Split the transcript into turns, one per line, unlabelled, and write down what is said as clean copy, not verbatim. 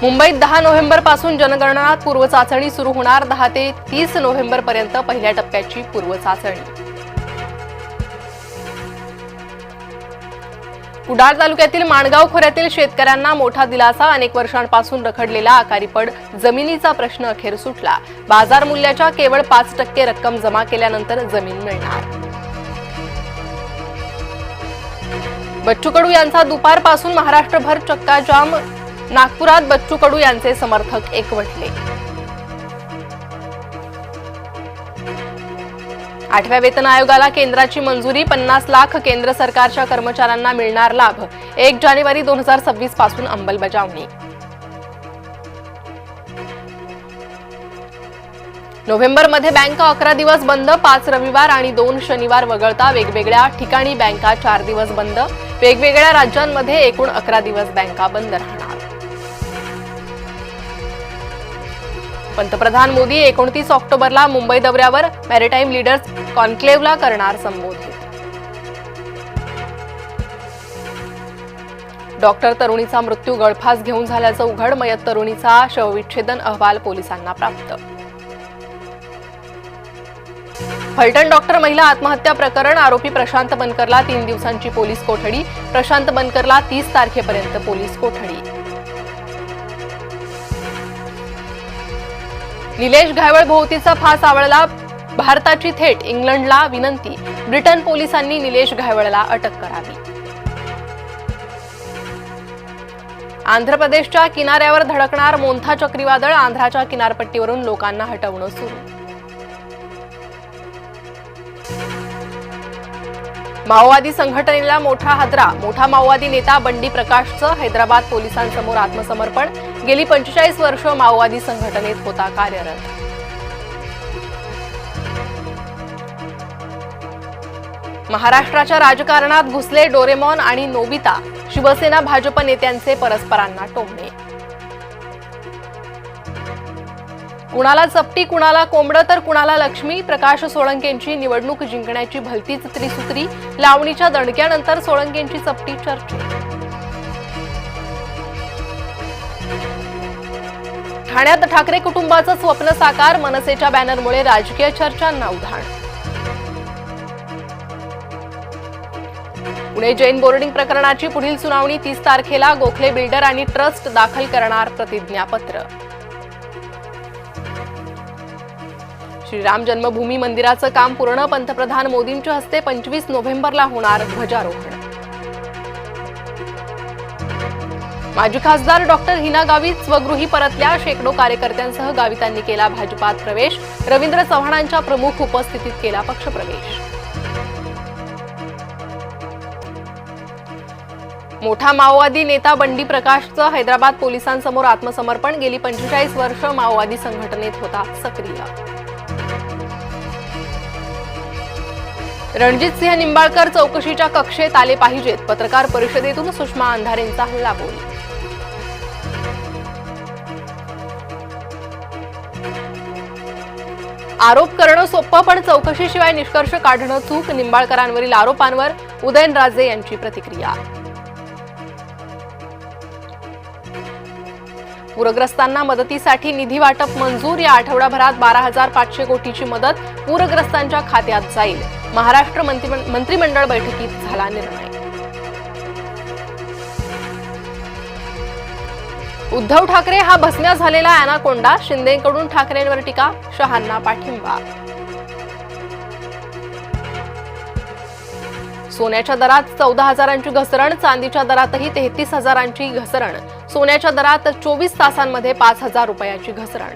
मुंबईत 10 नोव्हेंबर पासून जनगणना पूर्वचाचणी सुरू होणार। 10 ते 30 नोव्हेंबर पर्यंत पहिल्या टप्प्याची पूर्वचाचणी। कुडाळ तालुक्यातील माणगाव खोऱ्यातील शेतकऱ्यांना मोठा दिलासा। अनेक वर्षांपासून रखडलेला आकारीपड जमिनीचा प्रश्न अखेर सुटला। बाजार मूल्याच्या केवळ 5% रक्कम जमा केल्यानंतर जमीन मिळणार। बच्चू कडू यांचा दुपारपासून महाराष्ट्रभर चक्काजाम। नागपुरात बच्चू कडू यांचे समर्थक एकवटले। 8व्या वेतन आयोगाला केंद्राची मंजुरी। 50 लाख केंद्र सरकारच्या कर्मचाऱ्यांना मिळणार लाभ। 1 जानेवारी 2026 पासून अंमलबजावणी। नोव्हेंबरमध्ये बँका 11 दिवस बंद। 5 रविवार आणि 2 शनिवार वगळता वेगवेगळ्या ठिकाणी बँका 4 दिवस बंद। वेगवेगळ्या राज्यांमध्ये एकूण 11 दिवस बँका बंद राहणार। पंतप्रधान मोदी 29 ऑक्टोबरला मुंबई दौऱ्यावर। मॅरिटाईम लीडर्स कॉन्क्लेव्हला करणार संबोधित। डॉक्टर तरुणीचा मृत्यू गळफास घेऊन झाल्याचं उघड। मयत तरुणीचा शवविच्छेदन अहवाल पोलिसांना प्राप्त। फलटण डॉक्टर महिला आत्महत्या प्रकरण। आरोपी प्रशांत बनकरला 3 दिवसांची पोलीस कोठडी। प्रशांत बनकरला 30 तारखेपर्यंत पोलीस कोठडी। निलेश घायवळ भोवतीचा फास आवळला। भारताची थेट इंग्लंडला विनंती। ब्रिटन पोलिसांनी निलेश घायवळला अटक करावी। आंध्र प्रदेशच्या किनाऱ्यावर धडकणार मोन्था चक्रीवादळ। आंध्राच्या किनारपट्टीवरून लोकांना हटवणं सुरू। माओवादी संघटनेला मोठा हादरा। मोठा माओवादी नेता बंडी प्रकाशचं हैदराबाद पोलिसांसमोर आत्मसमर्पण। गेली 45 वर्ष माओवादी संघटनेत होता कार्यरत। महाराष्ट्राच्या राजकारणात घुसले डोरेमॉन आणि नोबिता। शिवसेना भाजप नेत्यांचे परस्परांना टोमणे। कुणाला चपटी, कुणाला कोंबडं तर कुणाला लक्ष्मी। प्रकाश सोळंकेंची निवडणूक जिंकण्याची भलतीच त्रिसूत्री। लावणीच्या दणक्यानंतर सोळंकेंची चपटी चर्चेत। ठाण्यात ठाकरे कुटुंबाचं स्वप्न साकार। मनसेच्या बॅनरमुळे राजकीय चर्चांना उधाण। पुणे जैन बोर्डिंग प्रकरणाची पुढील सुनावणी 30 तारखेला। गोखले बिल्डर आणि ट्रस्ट दाखल करणार प्रतिज्ञापत्र। श्रीराम जन्मभूमी मंदिराचं काम पूर्ण। पंतप्रधान मोदींच्या हस्ते 25 नोव्हेंबरला होणार ध्वजारोहण। माजी खासदार डॉक्टर हिना गावित स्वगृही परतल्या। शेकडो कार्यकर्त्यांसह गावितांनी केला भाजपात प्रवेश। रवींद्र चव्हाणांच्या प्रमुख उपस्थितीत केला पक्षप्रवेश। मोठा माओवादी नेता बंडी प्रकाशचं हैदराबाद पोलिसांसमोर आत्मसमर्पण। गेली 45 वर्ष माओवादी संघटनेत होता सक्रिय। रणजित सिंह निंबाळकर चौकशीच्या कक्षेत आले पाहिजेत। पत्रकार परिषदेतून सुषमा अंधारेंचा हल्लाबोल। आरोप करणं सोपं, पण चौकशीशिवाय निष्कर्ष काढणं चूक। निंबाळकरांवरील आरोपांवर उदयनराजे यांची प्रतिक्रिया। पूरग्रस्तांना मदतीसाठी निधी वाटप मंजूर। या आठवडाभरात 12,500 कोटीची मदत पूरग्रस्तांच्या खात्यात जाईल। महाराष्ट्र मंत्रिमंडळ बैठकीत झाला निर्णय। उद्धव ठाकरे हा भस्म्या झालेला अॅनाकोंडा। शिंदेकडून ठाकरेंवर टीका। शहांना पाठिंबा। सोन्याच्या दरात 14,000ची घसरण। चांदीच्या दरातही 33,000ची घसरण। सोन्याच्या दरात 24 तासांमध्ये 5,000 रुपयाची घसरण।